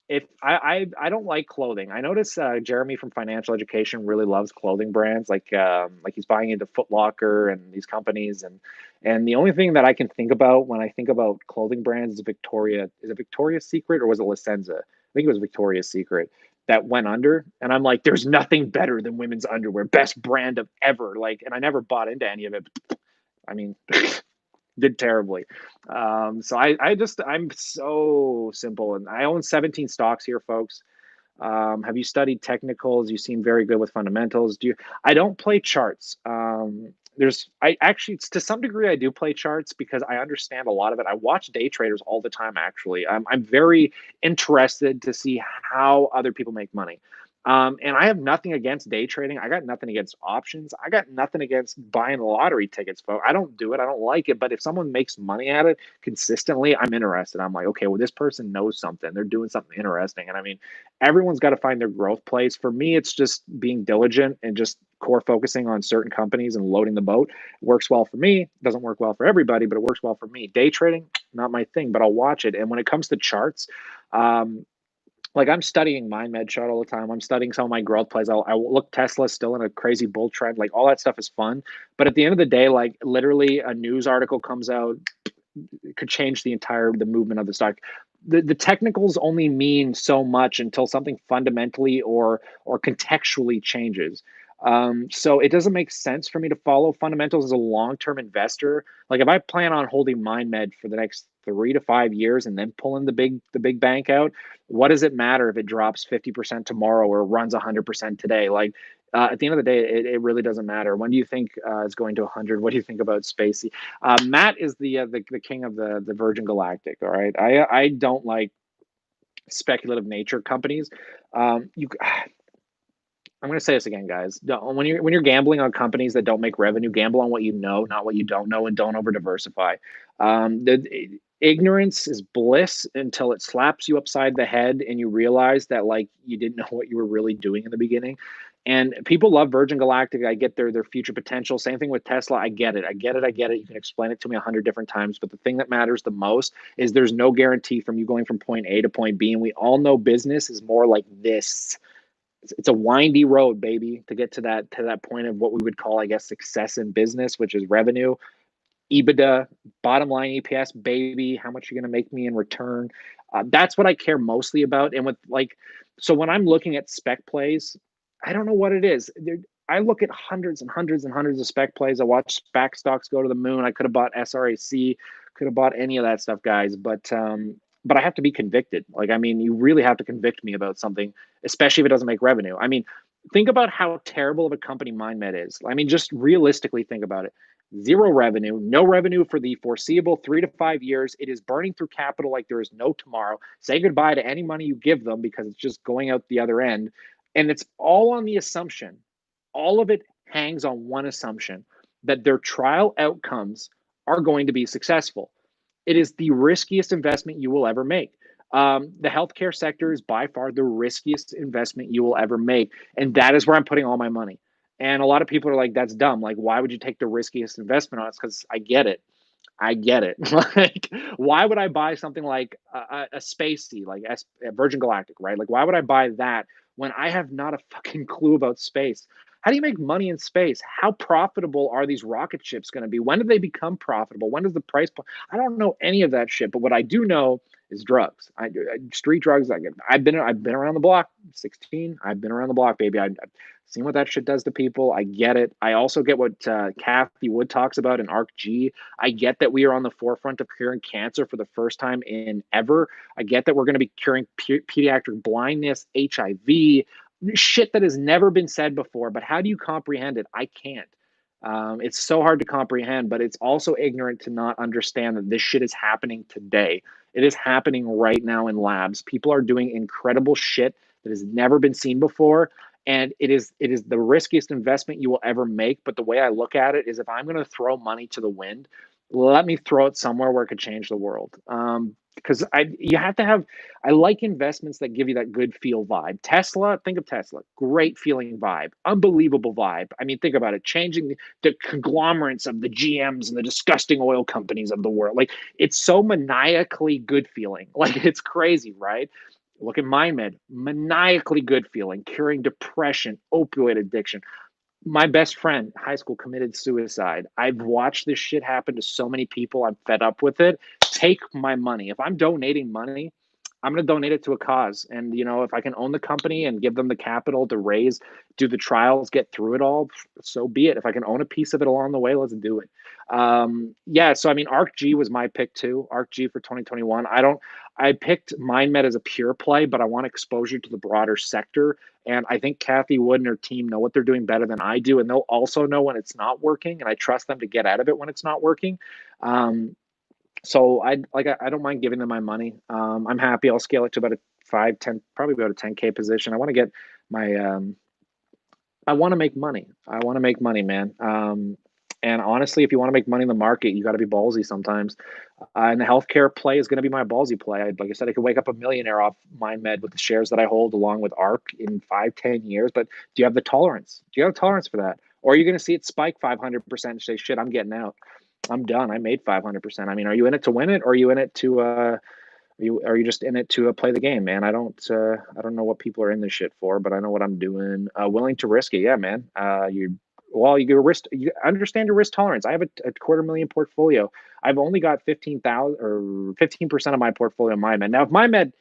If I don't like clothing. I notice Jeremy from Financial Education really loves clothing brands, like he's buying into Foot Locker and these companies, and the only thing that I can think about when I think about clothing brands is Victoria. Is it Victoria's Secret or was it Licenza? I think it was Victoria's Secret that went under, and I'm like, there's nothing better than women's underwear, best brand of ever. Like, and I never bought into any of it. I mean, did terribly. So I'm so simple, and I own 17 stocks here, folks. Have you studied technicals? You seem very good with fundamentals. I don't play charts. I actually, to some degree, I do play charts because I understand a lot of it. I watch day traders all the time. Actually, I'm very interested to see how other people make money. And I have nothing against day trading. I got nothing against options. I got nothing against buying lottery tickets, folks. I don't do it. I don't like it. But if someone makes money at it consistently, I'm interested. I'm like, okay, well, this person knows something. They're doing something interesting. And I mean, everyone's got to find their growth plays. For me, it's just being diligent and just core focusing on certain companies and loading the boat. It works well for me. It doesn't work well for everybody, but it works well for me. Day trading, not my thing, but I'll watch it. And when it comes to charts, like I'm studying MindMed chart all the time. I'm studying some of my growth plays. I look, Tesla's still in a crazy bull trend. Like all that stuff is fun. But at the end of the day, like literally a news article comes out, it could change the movement of the stock. The technicals only mean so much until something fundamentally or contextually changes. So it doesn't make sense for me to follow fundamentals as a long-term investor. Like if I plan on holding MindMed for the next 3 to 5 years and then pulling the big bank out, what does it matter if it drops 50% tomorrow or runs 100% today? Like at the end of the day, it really doesn't matter. When do you think it's going to 100? What do you think about Spacey? Matt is the king of the Virgin Galactic. All right, I don't like speculative nature companies. You I'm going to say this again, guys. When you're gambling on companies that don't make revenue, gamble on what you know, not what you don't know, and don't over diversify. Ignorance is bliss until it slaps you upside the head and you realize that like you didn't know what you were really doing in the beginning. And people love Virgin Galactic. I get their future potential. Same thing with Tesla. I get it. I get it. I get it. You can explain it to me 100 different times. But the thing that matters the most is there's no guarantee from you going from point A to point B. And we all know business is more like this. It's a windy road, baby, to get to that point of what we would call, I guess, success in business, which is revenue, EBITDA, bottom line EPS, baby. How much you're going to make me in return? That's what I care mostly about. And with like, so when I'm looking at spec plays, I don't know what it is. I look at hundreds and hundreds and hundreds of spec plays. I watch SPAC stocks go to the moon. I could have bought SRAC, could have bought any of that stuff, guys. But I have to be convicted. Like, I mean, you really have to convict me about something, especially if it doesn't make revenue. I mean, think about how terrible of a company MindMed is. I mean, just realistically think about it. Zero revenue, no revenue for the foreseeable 3 to 5 years. It is burning through capital like there is no tomorrow. Say goodbye to any money you give them because it's just going out the other end. And it's all on the assumption, all of it hangs on one assumption, that their trial outcomes are going to be successful. It is the riskiest investment you will ever make. The healthcare sector is by far the riskiest investment you will ever make. And that is where I'm putting all my money. And a lot of people are like, that's dumb. Like, why would you take the riskiest investment on it? Because I get it. I get it. Like, why would I buy something like a spacey, like Virgin Galactic, right? Like, why would I buy that when I have not a fucking clue about space? How do you make money in space? How profitable are these rocket ships going to be? When do they become profitable? When does the price? I don't know any of that shit. But what I do know is drugs. Street drugs. I've been around the block. 16. I've been around the block, baby. I've seen what that shit does to people. I get it. I also get what Kathy Wood talks about in ARC-G. I get that we are on the forefront of curing cancer for the first time in ever. I get that we're going to be curing pediatric blindness, HIV, shit that has never been said before. But how do you comprehend it? I can't. It's so hard to comprehend, but it's also ignorant to not understand that this shit is happening today. It is happening right now in labs. People are doing incredible shit that has never been seen before. And it is the riskiest investment you will ever make. But the way I look at it is, if I'm going to throw money to the wind, let me throw it somewhere where it could change the world. Because you have to have, I like investments that give you that good feel vibe. Tesla, think of Tesla, great feeling vibe, unbelievable vibe. I mean, think about it, changing the conglomerates of the GMs and the disgusting oil companies of the world. Like, it's so maniacally good feeling. Like, it's crazy, right? Look at MindMed, maniacally good feeling, curing depression, opioid addiction. My best friend, high school, committed suicide. I've watched this shit happen to so many people. I'm fed up with it. Take my money. If I'm donating money, I'm going to donate it to a cause. And, if I can own the company and give them the capital to raise, do the trials, get through it all, so be it. If I can own a piece of it along the way, let's do it. Yeah. So, I mean, ARC-G was my pick too. ARC-G for 2021. I picked MindMed as a pure play, but I want exposure to the broader sector. And I think Kathy Wood and her team know what they're doing better than I do. And they'll also know when it's not working. And I trust them to get out of it when it's not working. So I don't mind giving them my money. I'm happy. I'll scale it to about a 5, 10, probably about a 10K position. I want to get my, I want to make money. I want to make money, man. And honestly, if you want to make money in the market, you got to be ballsy sometimes. And the healthcare play is going to be my ballsy play. Like I said, I could wake up a millionaire off MindMed with the shares that I hold, along with ARC, in 5, 10 years. But do you have the tolerance? Do you have tolerance for that? Or are you going to see it spike 500% and say, shit, I'm getting out. I'm done. I made 500%. I mean, are you in it to win it, or are you in it to are you just in it to play the game, man? I don't know what people are in this shit for, but I know what I'm doing. Willing to risk it, yeah, man. You go risk. You understand your risk tolerance. I have a quarter million portfolio. I've only got 15,000 or 15% of my portfolio in MindMed. Now, if MindMed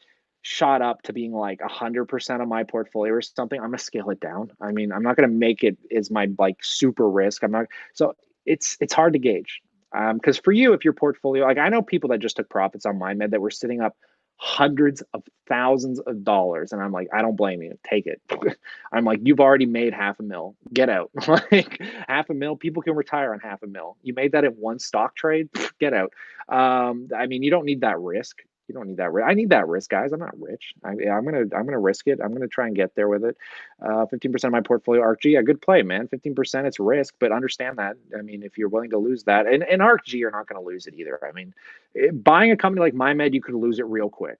shot up to being like 100% of my portfolio or something, I'm gonna scale it down. I mean, I'm not gonna make it as my like super risk. I'm not. So it's hard to gauge. Because for you, if your portfolio, like, I know people that just took profits on MindMed that were sitting up hundreds of thousands of dollars, and I'm like, I don't blame you. Take it. I'm like, you've already made half a mil. Get out. Like, half a mil, people can retire on half a mil. You made that in one stock trade. Get out. I mean, you don't need that risk. You don't need that risk. I need that risk, guys. I'm not rich. I'm gonna risk it. I'm gonna try and get there with it. 15% of my portfolio, ARCG. Yeah, good play, man. 15%, it's risk, but understand that. I mean, if you're willing to lose that, and ARCG, you're not going to lose it either. I mean, buying a company like MyMed, you could lose it real quick.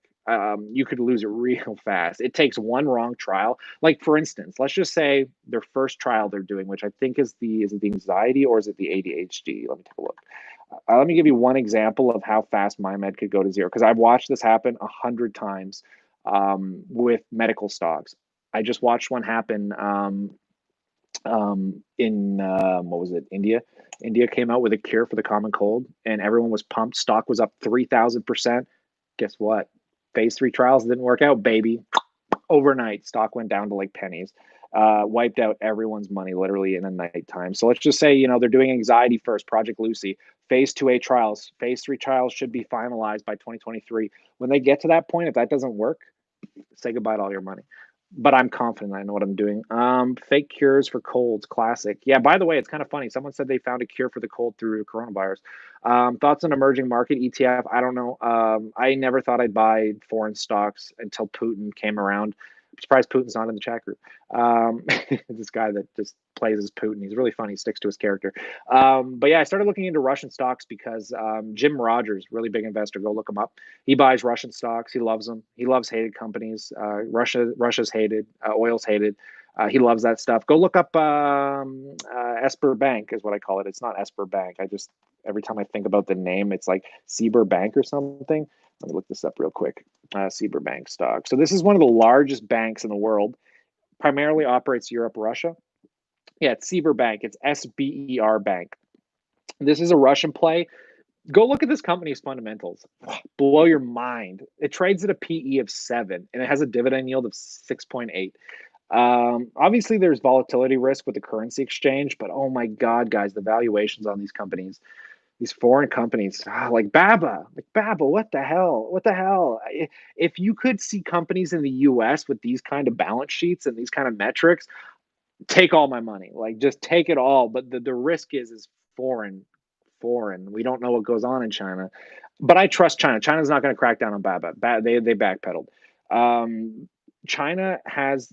You could lose it real fast. It takes one wrong trial. Like for instance, let's just say their first trial they're doing, which I think is it the anxiety or is it the ADHD? Let me take a look. Let me give you one example of how fast MyMed could go to zero because I've watched this happen 100 times with medical stocks. I just watched one happen in what was it? India. India came out with a cure for the common cold, and everyone was pumped. Stock was up 3,000%. Guess what? Phase three trials didn't work out, baby. Overnight, stock went down to like pennies. Wiped out everyone's money literally in a night time. So let's just say, they're doing anxiety first, Project Lucy, phase 2A trials, phase three trials should be finalized by 2023. When they get to that point, if that doesn't work, say goodbye to all your money. But I'm confident I know what I'm doing. Fake cures for colds, classic. Yeah, by the way, it's kind of funny. Someone said they found a cure for the cold through coronavirus. Thoughts on emerging market ETF? I don't know. I never thought I'd buy foreign stocks until Putin came around. I'm surprised Putin's not in the chat group. This guy that just plays as Putin. He's really funny, sticks to his character. But yeah, I started looking into Russian stocks because Jim Rogers, really big investor, go look him up. He buys Russian stocks. He loves them. He loves hated companies. Russia's hated. Oil's hated. He loves that stuff. Go look up Esper Bank is what I call it. It's not Esper Bank. Every time I think about the name, it's like Sieber Bank or something. Let me look this up real quick. Sieber Bank stock. So this is one of the largest banks in the world. Primarily operates Europe, Russia. Yeah, it's Sieber Bank. It's SBER Bank. This is a Russian play. Go look at this company's fundamentals. Blow your mind. It trades at a PE of 7 and it has a dividend yield of 6.8. Obviously, there's volatility risk with the currency exchange, but oh my God, guys, the valuations on these companies, these foreign companies, like Baba, what the hell? What the hell? If you could see companies in the US with these kind of balance sheets and these kind of metrics, take all my money. Like just take it all. But the risk is foreign, foreign. We don't know what goes on in China. But I trust China. China's not going to crack down on Baba. They backpedaled. China has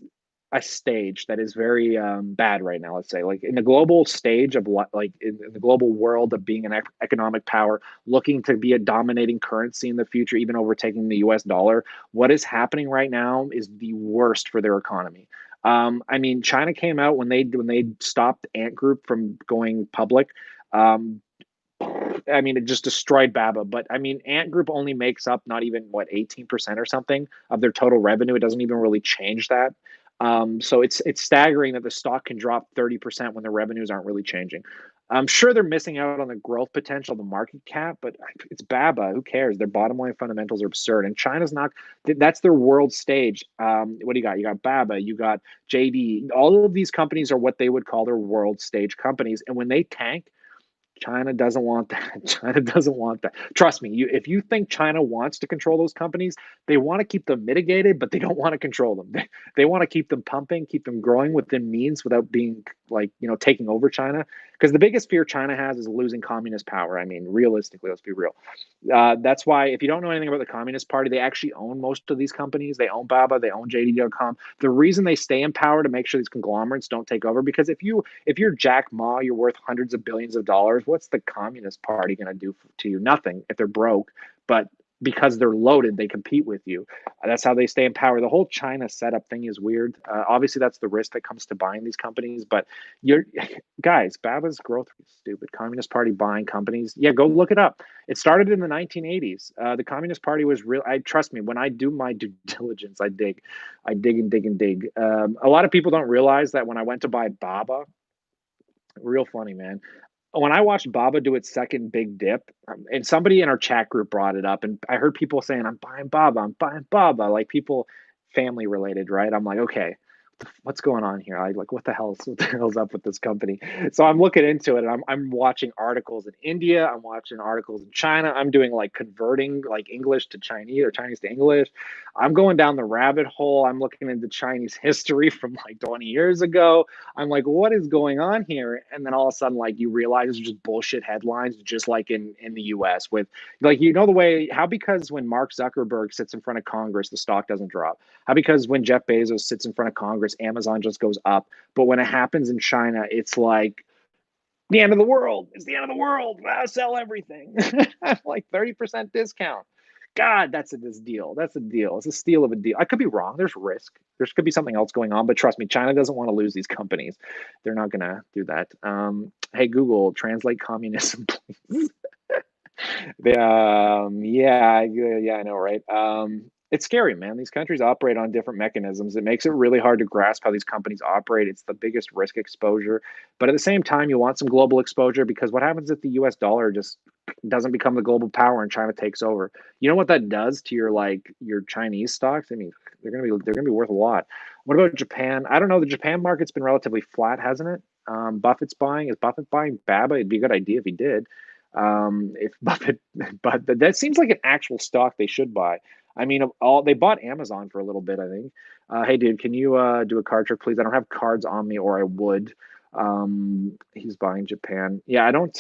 a stage that is very bad right now. Let's say, like in the global stage of like in the global world of being an economic power, looking to be a dominating currency in the future, even overtaking the U.S. dollar. What is happening right now is the worst for their economy. I mean, China came out when they stopped Ant Group from going public. Um, I mean, it just destroyed Baba. But I mean, Ant Group only makes up not even what 18% or something of their total revenue. It doesn't even really change that. So it's staggering that the stock can drop 30% when the revenues aren't really changing. I'm sure they're missing out on the growth potential of the market cap, but it's Baba. Who cares? Their bottom line fundamentals are absurd, and China's not. That's their world stage. What do you got? You got Baba. You got JD. All of these companies are what they would call their world stage companies, and when they tank, China doesn't want that. China doesn't want that. Trust me, if you think China wants to control those companies, they want to keep them mitigated, but they don't want to control them. They want to keep them pumping, keep them growing within means without being like, taking over China. Because the biggest fear China has is losing communist power. I mean, realistically, let's be real. That's why if you don't know anything about the Communist Party, they actually own most of these companies. They own Baba, they own JD.com. The reason they stay in power to make sure these conglomerates don't take over, because if you're Jack Ma, you're worth hundreds of billions of dollars. What's the Communist Party going to do to you? Nothing if they're broke. But because they're loaded, they compete with you. That's how they stay in power. The whole China setup thing is weird. Obviously, that's the risk that comes to buying these companies. But guys, Baba's growth is stupid. Communist Party buying companies. Yeah, go look it up. It started in the 1980s. The Communist Party was real. Trust me, when I do my due diligence, I dig and dig and dig. A lot of people don't realize that when I went to buy Baba, real funny, man, when I watched Baba do its second big dip, and somebody in our chat group brought it up, and I heard people saying, I'm buying Baba, like people family related, right? I'm like, okay, what's going on here? I like, what the hell's up with this company? So I'm looking into it, and I'm watching articles in India. I'm watching articles in China. I'm doing like converting like English to Chinese or Chinese to English. I'm going down the rabbit hole. I'm looking into Chinese history from like 20 years ago. I'm like, what is going on here? And then all of a sudden, like you realize it's just bullshit headlines, just like in the US with like, you know, the way how because when Mark Zuckerberg sits in front of Congress, the stock doesn't drop. How because when Jeff Bezos sits in front of Congress, Amazon just goes up. But when it happens in China, it's like the end of the world. It's the end of the world. Ah, sell everything. Like 30% discount. God, that's a this deal. That's a deal. It's a steal of a deal. I could be wrong. There's risk. There could be something else going on, but trust me, China doesn't want to lose these companies. They're not gonna do that. Hey Google, translate communism, please. Yeah, I know, right? It's scary, man. These countries operate on different mechanisms. It makes it really hard to grasp how these companies operate. It's the biggest risk exposure. But at the same time, you want some global exposure because what happens if the US dollar just doesn't become the global power and China takes over? You know what that does to your like your Chinese stocks? I mean, they're gonna be worth a lot. What about Japan? I don't know. The Japan market's been relatively flat, hasn't it? Buffett's buying. Is Buffett buying BABA? It'd be a good idea if he did. If Buffett, but that seems like an actual stock they should buy. I mean, of all they bought Amazon for a little bit, I think. Hey, dude, can you do a card trick, please? I don't have cards on me, or I would. He's buying Japan. Yeah, I don't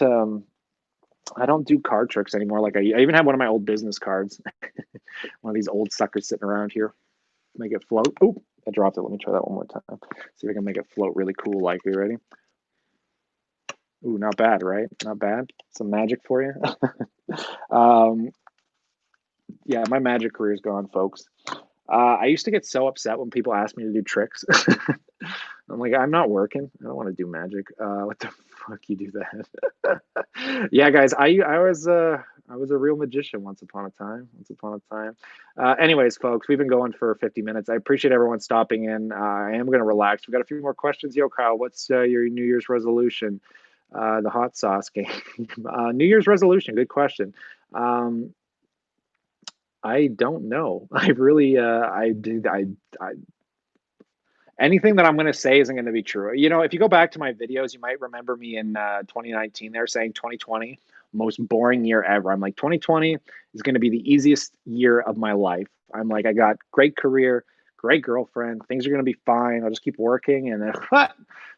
do card tricks anymore. Like I even have one of my old business cards, one of these old suckers sitting around here. Make it float. Oh, I dropped it. Let me try that one more time. See if I can make it float really cool. Like, you ready? Ooh, not bad, right? Not bad. Some magic for you. um, yeah, my magic career is gone, folks. I used to get so upset when people asked me to do tricks. I'm like, I'm not working. I don't want to do magic. What the fuck you do that? Yeah, guys, I was a real magician once upon a time. Once upon a time. Anyways, folks, we've been going for 50 minutes. I appreciate everyone stopping in. I am going to relax. We've got a few more questions. Yo, Kyle, what's your New Year's resolution? The hot sauce game. New Year's resolution. Good question. Um, I don't know. I really, I did, I, anything that I'm going to say isn't going to be true. You know, if you go back to my videos, you might remember me in 2019 there saying 2020, most boring year ever. I'm like, 2020 is going to be the easiest year of my life. I'm like, I got great career, great girlfriend. Things are going to be fine. I'll just keep working. And then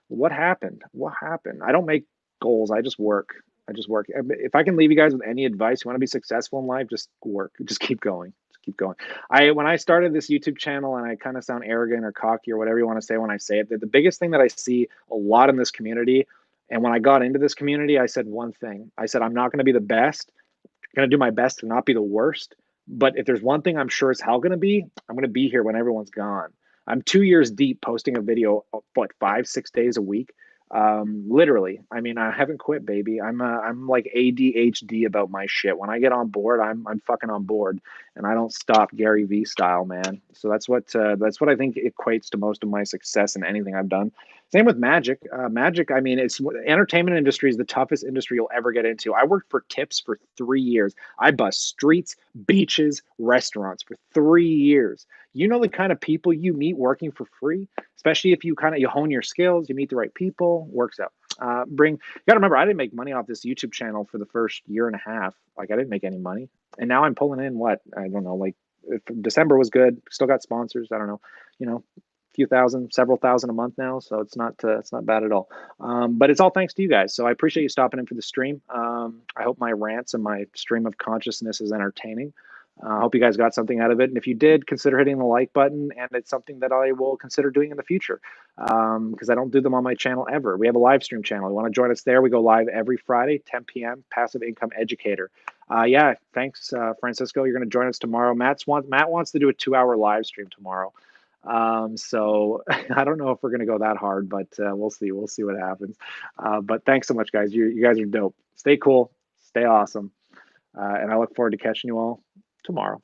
what happened? What happened? I don't make goals. I just work. I just work. If I can leave you guys with any advice, you want to be successful in life, just work. Just keep going. Just keep going. When I started this YouTube channel, and I kind of sound arrogant or cocky or whatever you want to say when I say it, the biggest thing that I see a lot in this community, and when I got into this community, I said one thing. I said, I'm not going to be the best. I'm going to do my best to not be the worst. But if there's one thing I'm sure as hell going to be, I'm going to be here when everyone's gone. I'm 2 years deep posting a video, what, 5, 6 days a week. Literally. I mean, I haven't quit, baby. I'm like ADHD about my shit. When I get on board, I'm fucking on board, and I don't stop, Gary V style, man. So that's what I think equates to most of my success in anything I've done. Same with magic. Magic, I mean, it's entertainment industry is the toughest industry you'll ever get into. I worked for tips for 3 years. I bust streets, beaches, restaurants for 3 years. You know the kind of people you meet working for free, especially if you you hone your skills, you meet the right people, works out. You got to remember, I didn't make money off this YouTube channel for the first year and a half. Like I didn't make any money, and now I'm pulling in what I don't know. Like if December was good, still got sponsors. I don't know, few thousand, several thousand a month now, so it's not bad at all. But it's all thanks to you guys. So I appreciate you stopping in for the stream. I hope my rants and my stream of consciousness is entertaining. I hope you guys got something out of it. And if you did, consider hitting the like button. And it's something that I will consider doing in the future because I don't do them on my channel ever. We have a live stream channel. You want to join us there? We go live every Friday, 10 p.m. Passive Income Educator. Yeah, thanks, Francisco. You're going to join us tomorrow. Matt wants to do a 2-hour live stream tomorrow. So I don't know if we're going to go that hard, but we'll see. We'll see what happens. But thanks so much, guys. You guys are dope. Stay cool. Stay awesome. And I look forward to catching you all tomorrow.